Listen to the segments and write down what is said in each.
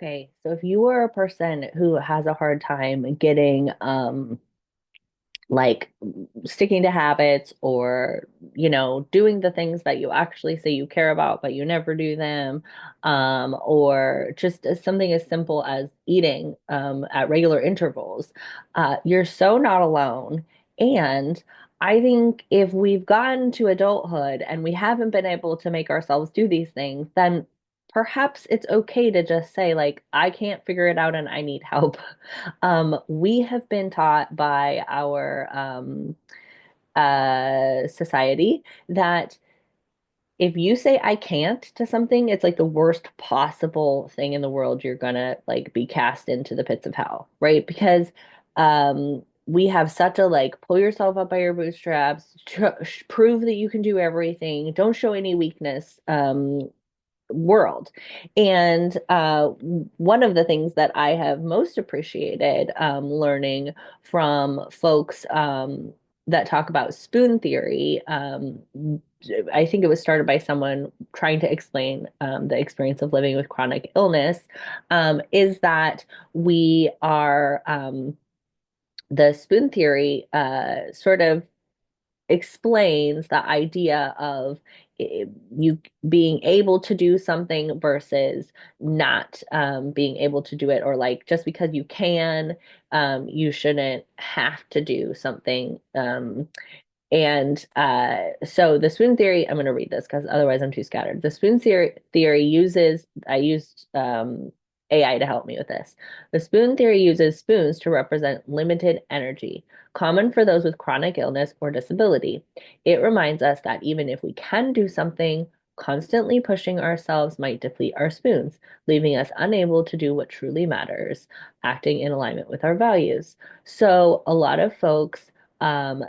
Okay, so if you are a person who has a hard time getting like sticking to habits or doing the things that you actually say you care about but you never do them, or just something as simple as eating at regular intervals, you're so not alone. And I think if we've gotten to adulthood and we haven't been able to make ourselves do these things, then perhaps it's okay to just say, like, I can't figure it out and I need help. We have been taught by our society that if you say I can't to something, it's like the worst possible thing in the world. You're gonna like be cast into the pits of hell, right? Because we have such a like pull yourself up by your bootstraps, prove that you can do everything, don't show any weakness world. And one of the things that I have most appreciated learning from folks that talk about spoon theory, I think it was started by someone trying to explain the experience of living with chronic illness, is that we are the spoon theory sort of explains the idea of you being able to do something versus not being able to do it, or like just because you can, you shouldn't have to do something. And so the spoon theory, I'm going to read this because otherwise I'm too scattered. The spoon theory uses, I used AI to help me with this. The spoon theory uses spoons to represent limited energy, common for those with chronic illness or disability. It reminds us that even if we can do something, constantly pushing ourselves might deplete our spoons, leaving us unable to do what truly matters, acting in alignment with our values. So a lot of folks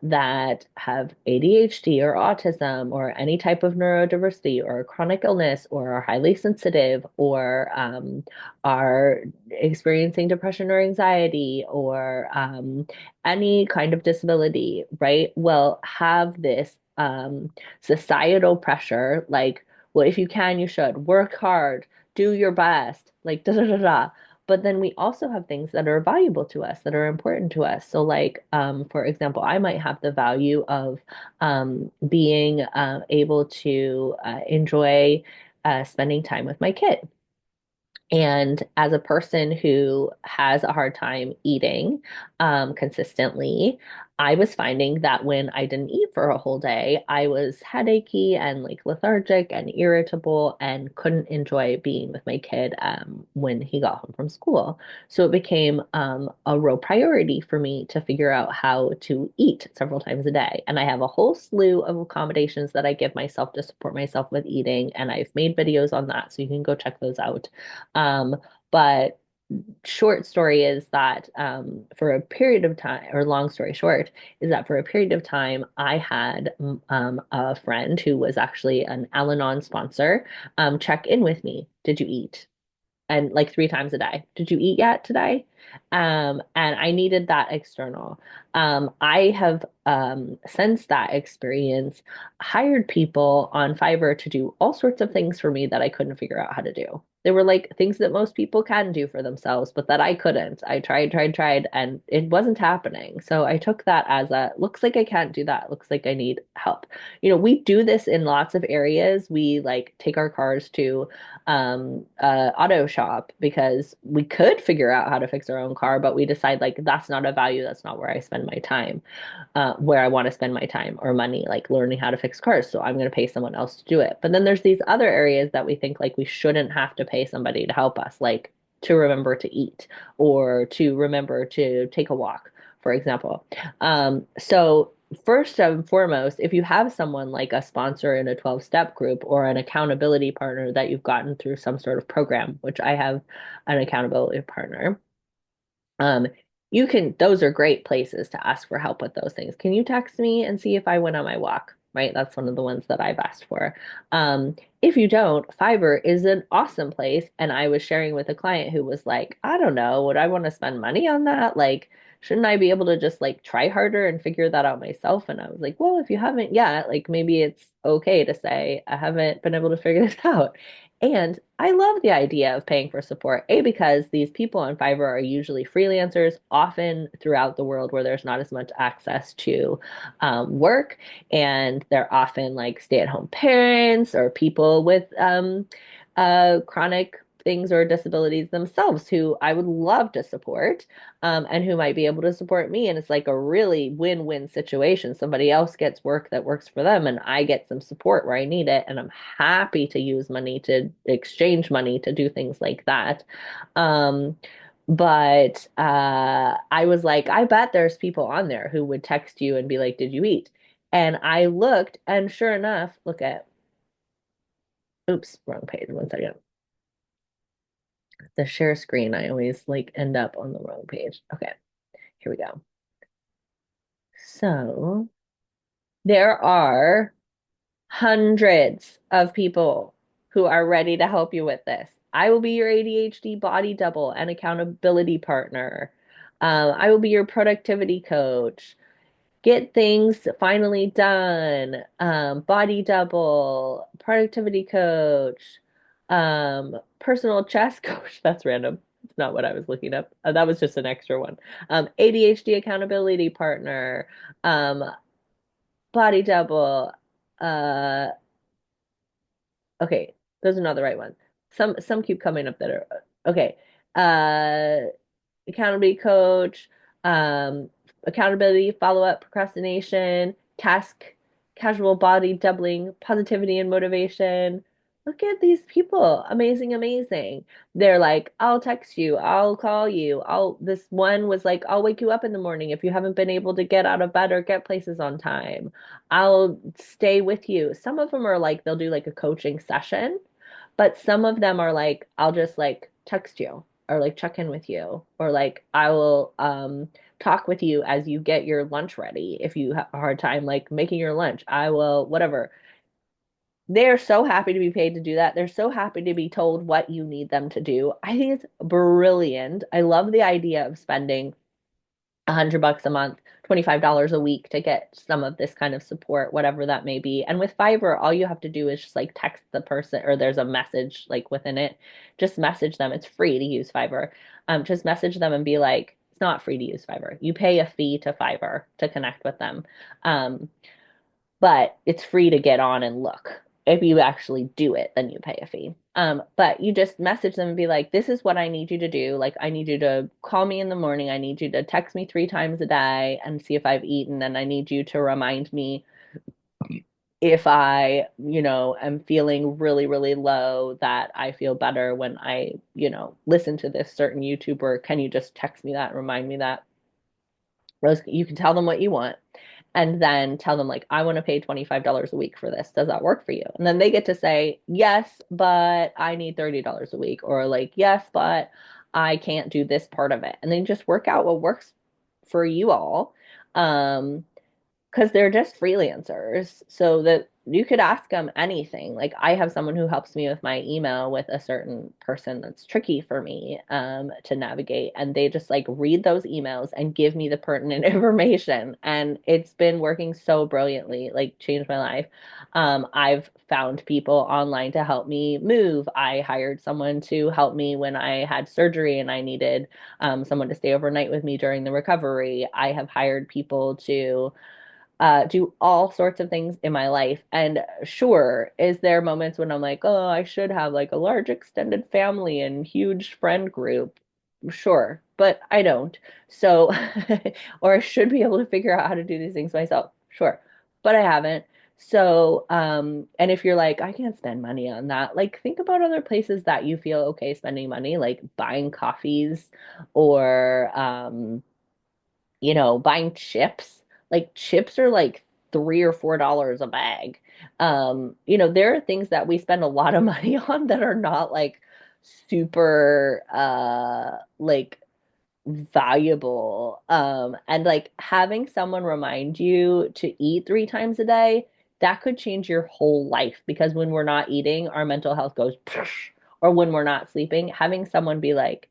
that have ADHD or autism or any type of neurodiversity or chronic illness or are highly sensitive or are experiencing depression or anxiety or any kind of disability, right, will have this societal pressure like, well, if you can, you should work hard, do your best, like da da da da. But then we also have things that are valuable to us, that are important to us. So, like, for example, I might have the value of being able to enjoy spending time with my kid. And as a person who has a hard time eating consistently, I was finding that when I didn't eat for a whole day, I was headachy and like lethargic and irritable and couldn't enjoy being with my kid when he got home from school. So it became a real priority for me to figure out how to eat several times a day. And I have a whole slew of accommodations that I give myself to support myself with eating. And I've made videos on that, so you can go check those out. um, but short story is that for a period of time, or long story short, is that for a period of time, I had a friend who was actually an Al Anon sponsor check in with me. Did you eat? And like three times a day. Did you eat yet today? And I needed that external. I have, since that experience, hired people on Fiverr to do all sorts of things for me that I couldn't figure out how to do. They were like things that most people can do for themselves, but that I couldn't. I tried, and it wasn't happening. So I took that as a looks like I can't do that. Looks like I need help. We do this in lots of areas. We like take our cars to auto shop because we could figure out how to fix our own car, but we decide like that's not a value, that's not where I spend my time, where I want to spend my time or money, like learning how to fix cars. So I'm going to pay someone else to do it. But then there's these other areas that we think like we shouldn't have to pay somebody to help us, like to remember to eat or to remember to take a walk, for example. So first and foremost, if you have someone like a sponsor in a 12-step group or an accountability partner that you've gotten through some sort of program, which I have an accountability partner, um, those are great places to ask for help with those things. Can you text me and see if I went on my walk? Right? That's one of the ones that I've asked for. If you don't, Fiverr is an awesome place. And I was sharing with a client who was like, I don't know, would I want to spend money on that? Like, shouldn't I be able to just like try harder and figure that out myself? And I was like, well, if you haven't yet, like maybe it's okay to say, I haven't been able to figure this out. And I love the idea of paying for support, A, because these people on Fiverr are usually freelancers, often throughout the world where there's not as much access to work. And they're often like stay-at-home parents or people with chronic things or disabilities themselves who I would love to support and who might be able to support me. And it's like a really win-win situation. Somebody else gets work that works for them, and I get some support where I need it. And I'm happy to use money to exchange money to do things like that. Um, but I was like, I bet there's people on there who would text you and be like, "Did you eat?" And I looked, and sure enough, look at, oops, wrong page. One second. The share screen, I always like end up on the wrong page. Okay, here we go. So there are hundreds of people who are ready to help you with this. I will be your ADHD body double and accountability partner. I will be your productivity coach. Get things finally done. Body double, productivity coach, personal chess coach. That's random. It's not what I was looking up. That was just an extra one. ADHD accountability partner, um, body double. Uh, okay, those are not the right ones. Some keep coming up that are okay. Uh, accountability coach, um, accountability, follow up, procrastination, task, casual body doubling, positivity and motivation. Look at these people. Amazing, amazing. They're like, I'll text you, I'll call you. This one was like, I'll wake you up in the morning if you haven't been able to get out of bed or get places on time. I'll stay with you. Some of them are like, they'll do like a coaching session, but some of them are like, I'll just like text you or like check in with you or like I will talk with you as you get your lunch ready if you have a hard time like making your lunch. I will whatever. They're so happy to be paid to do that. They're so happy to be told what you need them to do. I think it's brilliant. I love the idea of spending $100 a month, $25 a week to get some of this kind of support, whatever that may be. And with Fiverr, all you have to do is just like text the person or there's a message like within it. Just message them. It's free to use Fiverr. Just message them and be like, it's not free to use Fiverr. You pay a fee to Fiverr to connect with them. Um, but it's free to get on and look. If you actually do it, then you pay a fee. But you just message them and be like, this is what I need you to do. Like, I need you to call me in the morning. I need you to text me 3 times a day and see if I've eaten. And I need you to remind me if I am feeling really, really low that I feel better when I listen to this certain YouTuber. Can you just text me that and remind me that? Rose, you can tell them what you want and then tell them like I want to pay $25 a week for this. Does that work for you? And then they get to say, "Yes, but I need $30 a week," or like, "Yes, but I can't do this part of it." And then just work out what works for you all. Um because they're just freelancers so that you could ask them anything. Like I have someone who helps me with my email with a certain person that's tricky for me to navigate, and they just like read those emails and give me the pertinent information, and it's been working so brilliantly, like changed my life. I've found people online to help me move. I hired someone to help me when I had surgery and I needed someone to stay overnight with me during the recovery. I have hired people to do all sorts of things in my life. And sure, is there moments when I'm like, oh, I should have like a large extended family and huge friend group? Sure, but I don't. So, or I should be able to figure out how to do these things myself. Sure, but I haven't. So, and if you're like, I can't spend money on that, like think about other places that you feel okay spending money, like buying coffees or buying chips. Like chips are like $3 or $4 a bag. There are things that we spend a lot of money on that are not like super like valuable. And like having someone remind you to eat 3 times a day, that could change your whole life because when we're not eating, our mental health goes, or when we're not sleeping, having someone be like,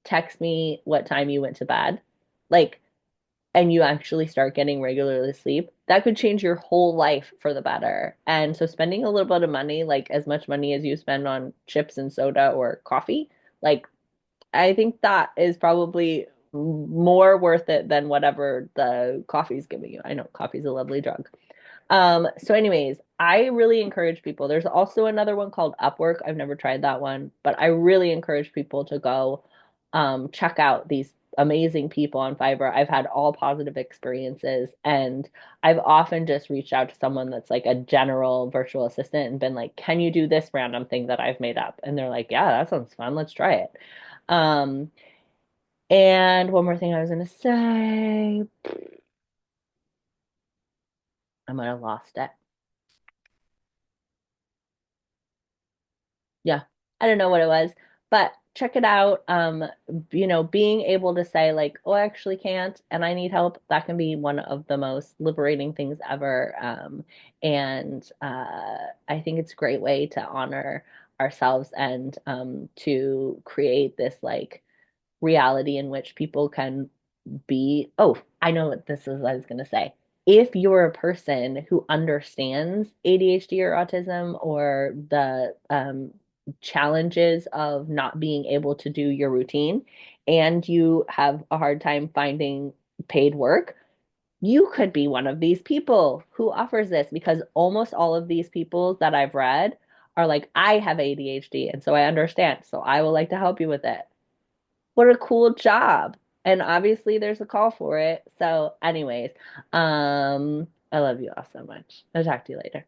text me what time you went to bed. Like and you actually start getting regularly sleep, that could change your whole life for the better. And so spending a little bit of money, like as much money as you spend on chips and soda or coffee, like I think that is probably more worth it than whatever the coffee's giving you. I know coffee's a lovely drug. So anyways, I really encourage people. There's also another one called Upwork. I've never tried that one, but I really encourage people to go check out these amazing people on Fiverr. I've had all positive experiences, and I've often just reached out to someone that's like a general virtual assistant and been like, "Can you do this random thing that I've made up?" And they're like, "Yeah, that sounds fun. Let's try it." Um, and one more thing I was gonna say, I might have lost it. Yeah, I don't know what it was, but check it out. Being able to say like, "Oh, I actually can't and I need help," that can be one of the most liberating things ever. And I think it's a great way to honor ourselves and to create this like reality in which people can be, oh, I know what this is I was going to say. If you're a person who understands ADHD or autism or the challenges of not being able to do your routine and you have a hard time finding paid work, you could be one of these people who offers this because almost all of these people that I've read are like, I have ADHD and so I understand. So I would like to help you with it. What a cool job. And obviously there's a call for it. So, anyways, I love you all so much. I'll talk to you later.